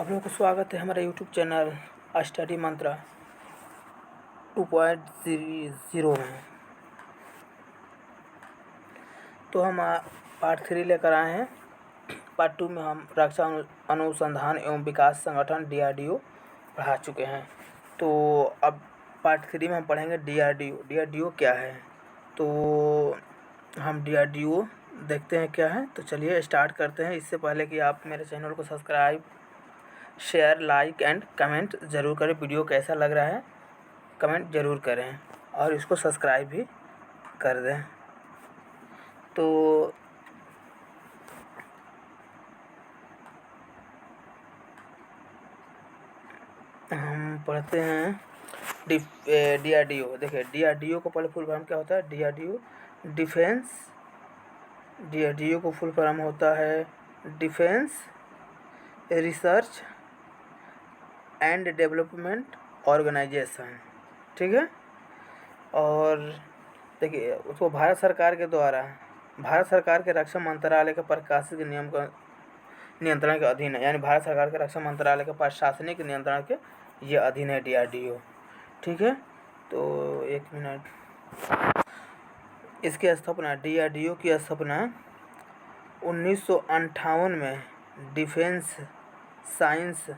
आप लोगों को स्वागत है हमारे यूट्यूब चैनल स्टडी मंत्रा 2.0 में। तो हम पार्ट 3 लेकर आए हैं। पार्ट 2 में हम रक्षा अनुसंधान एवं विकास संगठन DRDO पढ़ा चुके हैं। तो अब पार्ट 3 में हम पढ़ेंगे DRDO। DRDO क्या है, तो हम DRDO देखते हैं क्या है। तो चलिए स्टार्ट करते हैं। इससे पहले कि आप मेरे चैनल को subscribe, share, like and comment ज़रूर करें। वीडियो कैसा लग रहा है कमेंट ज़रूर करें और इसको सब्सक्राइब भी कर दें। तो हम पढ़ते हैं DRDO। देखिए DRDO को पहले फुल फॉर्म क्या होता है। DRDO को फुल फॉर्म होता है defence research and development organisation, ठीक है। और देखिए उसको भारत सरकार के रक्षा मंत्रालय के प्रकाशित नियम का नियंत्रण के अधीन है। यानी भारत सरकार के रक्षा मंत्रालय के प्रशासनिक नियंत्रण के ये अधीन है DRDO, ठीक है। तो एक मिनट। इसकी स्थापना DRDO की स्थापना 1958 में defence science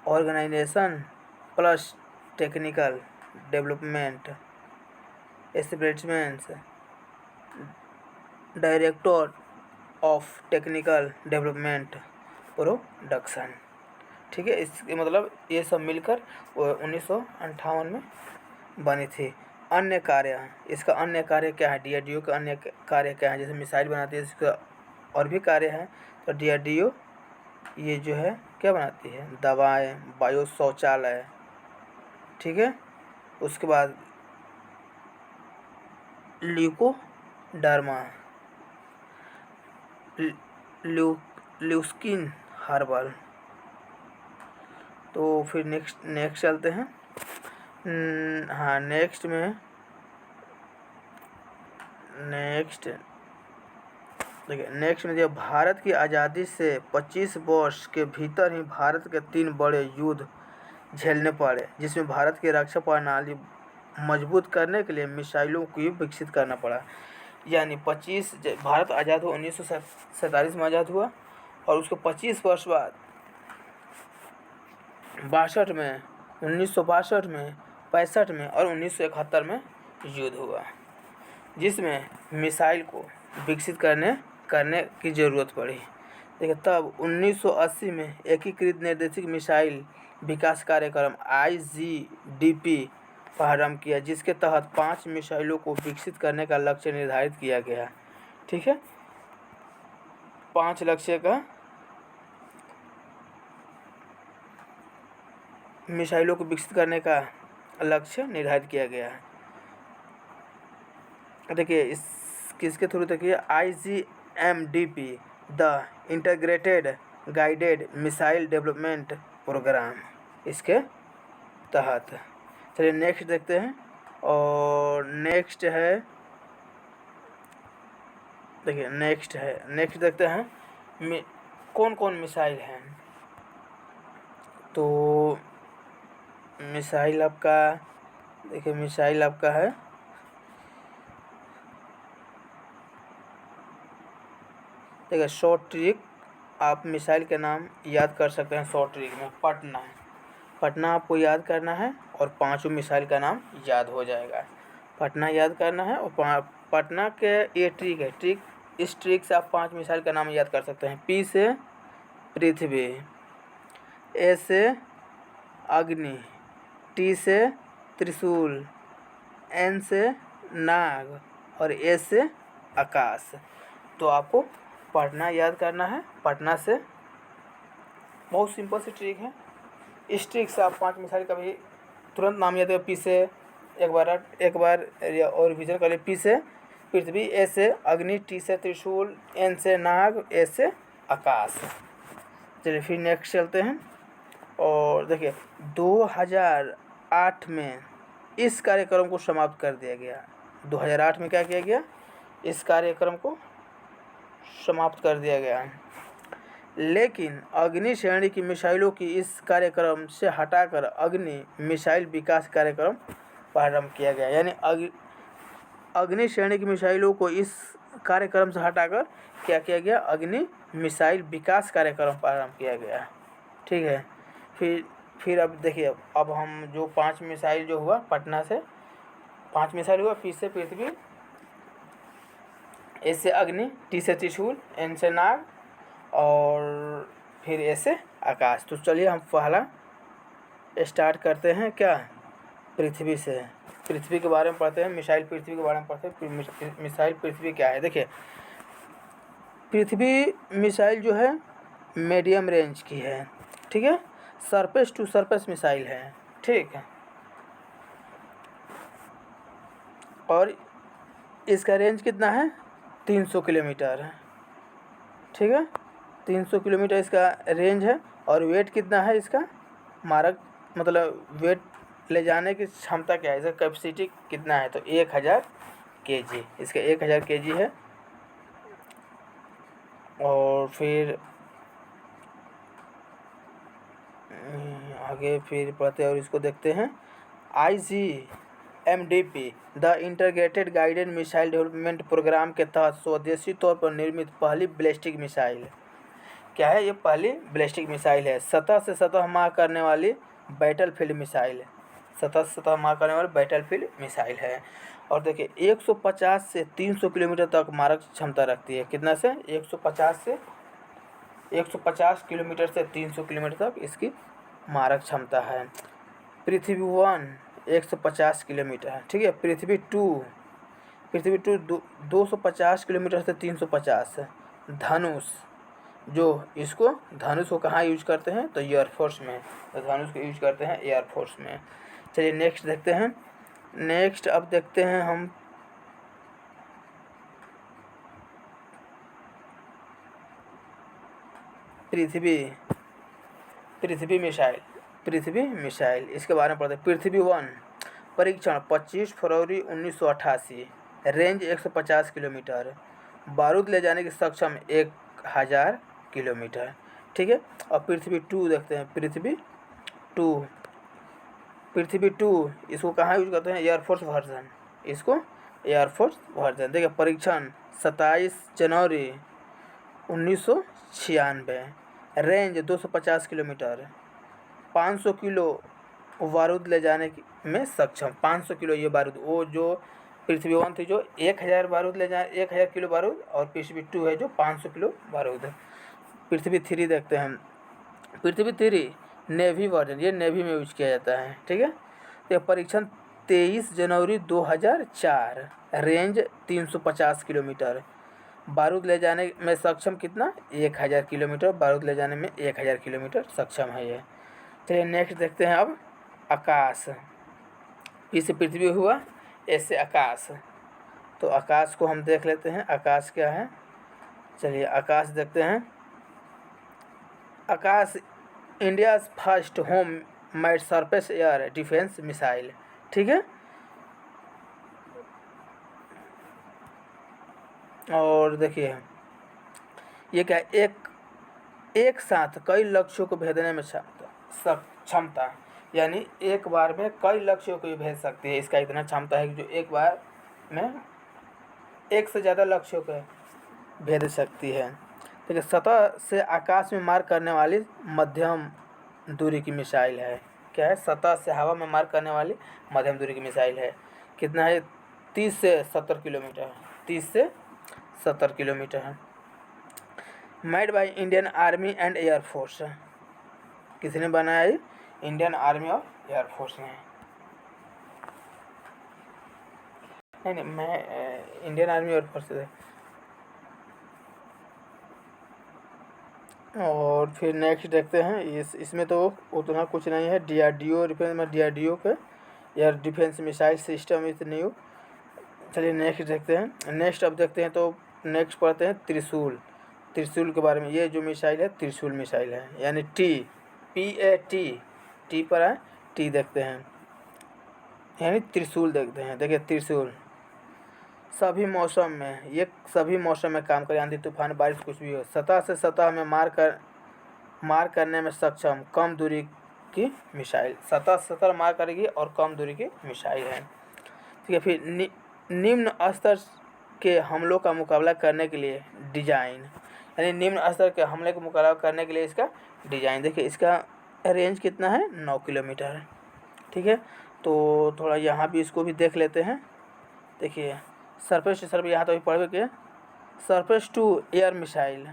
organisation plus technical development establishments director of technical development production, ठीक है। इसके मतलब ये सब मिलकर 1958 में बनी थी। अन्य कार्य, इसका अन्य कार्य क्या है, DRDO का अन्य कार्य क्या है। जैसे मिसाइल बनाती है, इसका और भी कार्य है। तो DRDO ये जो है क्या बनाती है, दवाएं, बायो शौचालय, ठीक है। उसके बाद ल्यूकोडर्मा, ल्यूस्किन हर्बल। तो फिर नेक्स्ट चलते हैं। हाँ नेक्स्ट में जब भारत की आज़ादी से 25 वर्ष के भीतर ही भारत के 3 बड़े युद्ध झेलने पड़े, जिसमें भारत की रक्षा प्रणाली मजबूत करने के लिए मिसाइलों को विकसित करना पड़ा। यानी भारत आज़ाद हुआ 1947 में आज़ाद हुआ और उसके 25 वर्ष बाद 62 में, 1962 में, 65 में और 1971 में युद्ध हुआ, जिसमें मिसाइल को विकसित करने की ज़रूरत पड़ी। देखिए तब 1980 में एकीकृत निर्देशित मिसाइल विकास कार्यक्रम IGDP प्रारंभ किया, जिसके तहत 5 मिसाइलों को विकसित करने का लक्ष्य निर्धारित किया गया, ठीक है। 5 लक्ष्य का मिसाइलों को विकसित करने का लक्ष्य निर्धारित किया गया है। देखिए इस किसके थ्रू देखिए IGMDP, the integrated guided missile development programme, इसके तहत। चलिए नेक्स्ट देखते हैं। और नेक्स्ट देखते हैं कौन कौन मिसाइल हैं। तो मिसाइल आपका है देखिए शॉर्ट ट्रिक। आप मिसाइल के नाम याद कर सकते हैं शॉर्ट ट्रिक में। पटना आपको याद करना है और 5 मिसाइल का नाम याद हो जाएगा। पटना याद करना है और पटना के ये ट्रिक है। इस ट्रिक से आप 5 मिसाइल का नाम याद कर सकते हैं। P से पृथ्वी, A से अग्नि, T से त्रिशूल, N से नाग और A से आकाश। तो आपको पटना याद करना है। पटना से बहुत सिंपल सी ट्रिक है। इस ट्रिक से आप 5 मिसाइल का भी तुरंत नाम याद करें। P से एक बार और रिविजन कर ले। P से पृथ्वी, A से अग्नि, T से त्रिशूल, N से नाग, A से आकाश। चलिए फिर नेक्स्ट चलते हैं। और देखिए 2008 में इस कार्यक्रम को समाप्त कर दिया गया। 2008 में क्या किया गया, इस कार्यक्रम को समाप्त कर दिया गया। लेकिन अग्नि श्रेणी की मिसाइलों की इस कार्यक्रम से हटाकर अग्नि मिसाइल विकास कार्यक्रम प्रारंभ किया गया। यानी अग्नि श्रेणी की मिसाइलों को इस कार्यक्रम से हटाकर क्या किया गया, अग्नि मिसाइल विकास कार्यक्रम प्रारंभ किया गया। ठीक है। फिर अब देखिए, अब हम जो 5 मिसाइल जो हुआ पटना से 5 मिसाइल हुआ, पी से पृथ्वी, ए से अग्नि, टी से त्रिशूल, एन से नाग और फिर ए से आकाश। तो चलिए हम पहला स्टार्ट करते हैं क्या, पृथ्वी से। पृथ्वी के बारे में पढ़ते हैं, मिसाइल पृथ्वी के बारे में पढ़ते हैं। मिसाइल पृथ्वी क्या है, देखिए पृथ्वी मिसाइल जो है मीडियम रेंज की है। ठीक है, सरफेस टू सरफेस मिसाइल है। ठीक है, और इसका रेंज कितना है, 300 किलोमीटर है। ठीक है, 300 किलोमीटर इसका रेंज है। और वेट कितना है इसका, मारक मतलब वेट ले जाने की क्षमता क्या है, इसका कैपेसिटी कितना है, तो 1000 kg, इसका 1000 kg है। और फिर आगे फिर पढ़ते हैं और इसको देखते हैं। IGMDP the integrated guided missile development programme के तहत स्वदेशी तौर पर निर्मित पहली बैलिस्टिक मिसाइल क्या है, ये पहली बैलिस्टिक मिसाइल है। सतह से सतह मार करने वाली बैटलफील्ड मिसाइल, सतह से सतह मार करने वाली बैटलफील्ड मिसाइल है। और देखिए 150 से 300 किलोमीटर तक मारक क्षमता रखती है। कितना से, 150 किलोमीटर से 300 किलोमीटर तक इसकी मारक क्षमता है। पृथ्वी 1 150 किलोमीटर है। ठीक है, पृथ्वी 2 250 किलोमीटर से 350 है। धनुष, जो इसको धनुष को कहाँ यूज करते हैं, तो एयरफोर्स में, तो धनुष को यूज करते हैं एयरफोर्स में। चलिए नेक्स्ट देखते हैं। नेक्स्ट अब देखते हैं हम पृथ्वी मिसाइल, इसके बारे में पढ़ते हैं। पृथ्वी 1 परीक्षण 25 फरवरी 1988, रेंज 150 किलोमीटर, बारूद ले जाने की सक्षम 1000 किलोमीटर। ठीक है, और पृथ्वी 2 देखते हैं। पृथ्वी टू इसको कहाँ यूज करते हैं, एयरफोर्स वर्जन, इसको एयरफोर्स वर्जन। देखिए परीक्षण 27 जनवरी 1996, रेंज 250 किलोमीटर, 500 किलो बारूद ले जाने में सक्षम। 500 किलो ये बारूद, वो जो पृथ्वी 1 थी जो 1000 बारूद ले जाए, 1000 किलो बारूद, और पृथ्वी 2 है जो 500 किलो बारूद है। पृथ्वी 3 देखते हैं। पृथ्वी 3 नेवी वर्जन, ये नेवी में यूज किया जाता है। ठीक है, तो परीक्षण 23 जनवरी 2004, रेंज 350 किलोमीटर, बारूद ले जाने में सक्षम कितना, 1000 किलोमीटर, बारूद ले जाने में 1000 किलोमीटर सक्षम है ये। चलिए नेक्स्ट देखते हैं अब आकाश। पी से पृथ्वी हुआ, एस से आकाश। तो आकाश को हम देख लेते हैं, आकाश क्या है। चलिए आकाश देखते हैं। Akash India first home made surface air defence missile. ठीक है, और देखिए ये क्या, एक साथ कई लक्ष्यों को भेजने में क्षमता, यानी एक बार में कई लक्ष्यों को भेज सकती है। इसका इतना क्षमता है कि जो एक बार में एक से ज़्यादा लक्ष्यों को भेज सकती है। देखिए सतह से आकाश में मार करने वाली मध्यम दूरी की मिसाइल है। क्या है, सतह से हवा में मार करने वाली मध्यम दूरी की मिसाइल है। कितना है, 30 से 70 किलोमीटर, 30 से 70 किलोमीटर है। Made by Indian army and air force, किसने बनाया है, इंडियन आर्मी और एयरफोर्स ने। नहीं, मैं इंडियन आर्मी एयरफोर्स से। और फिर नेक्स्ट देखते हैं, इसमें तो उतना कुछ नहीं है। DRDO डिफेंस में, DRDO के air defence missile system is new. चलिए नेक्स्ट देखते हैं। नेक्स्ट अब देखते हैं, तो नेक्स्ट पढ़ते हैं त्रिशूल के बारे में। ये जो मिसाइल है त्रिशूल मिसाइल है, यानी टी पर है, टी देखते हैं, यानी त्रिशूल देखते हैं। देखिए त्रिशूल सभी मौसम में, ये सभी मौसम में काम करे, आंधी तूफान बारिश कुछ भी हो। सतह से सतह में मार करने में सक्षम कम दूरी की मिसाइल, सतह से सतह मार करेगी और कम दूरी की मिसाइल है। ठीक है, फिर निम्न स्तर के हमलों का मुकाबला करने के लिए डिजाइन, यानी निम्न स्तर के हमले का मुकाबला करने के लिए इसका डिजाइन। देखिए इसका रेंज कितना है, 9 किलोमीटर। ठीक है, तो थोड़ा यहाँ भी इसको भी देख लेते हैं। देखिए सरफेस टू सरफेस, यहाँ तो अभी पढ़ के सरफेस टू एयर मिसाइल।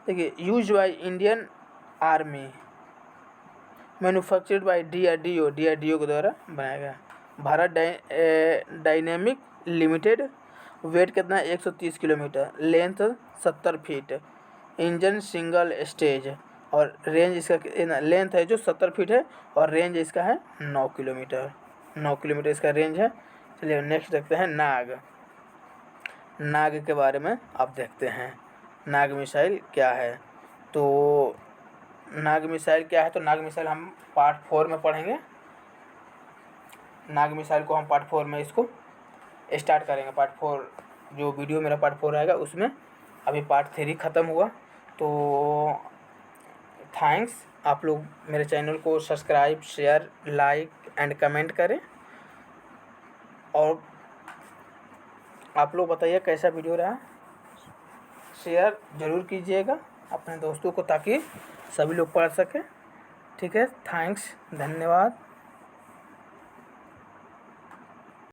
देखिए use by Indian army, manufactured by DRDO के द्वारा बनाया गया। भारत डायनेमिक लिमिटेड, वेट कितना है 130 kilometre, length 70 feet, engine single stage, और रेंज इसका लेंथ है जो 70 फीट है और रेंज इसका है 9 किलोमीटर। 9 किलोमीटर इसका रेंज है। चलिए नेक्स्ट देखते हैं नाग के बारे में आप देखते हैं। नाग मिसाइल क्या है, तो नाग मिसाइल क्या है, तो नाग मिसाइल हम पार्ट 4 में पढ़ेंगे। नाग मिसाइल को हम पार्ट 4 में इसको स्टार्ट करेंगे। पार्ट 4 जो वीडियो मेरा पार्ट 4 रहेगा उसमें, अभी पार्ट 3 ख़त्म हुआ। तो थैंक्स, आप लोग मेरे चैनल को subscribe, share, like and comment करें, और आप लोग बताइए कैसा वीडियो रहा। शेयर ज़रूर कीजिएगा अपने दोस्तों को ताकि सभी लोग पढ़ सकें। ठीक है, थैंक्स, धन्यवाद।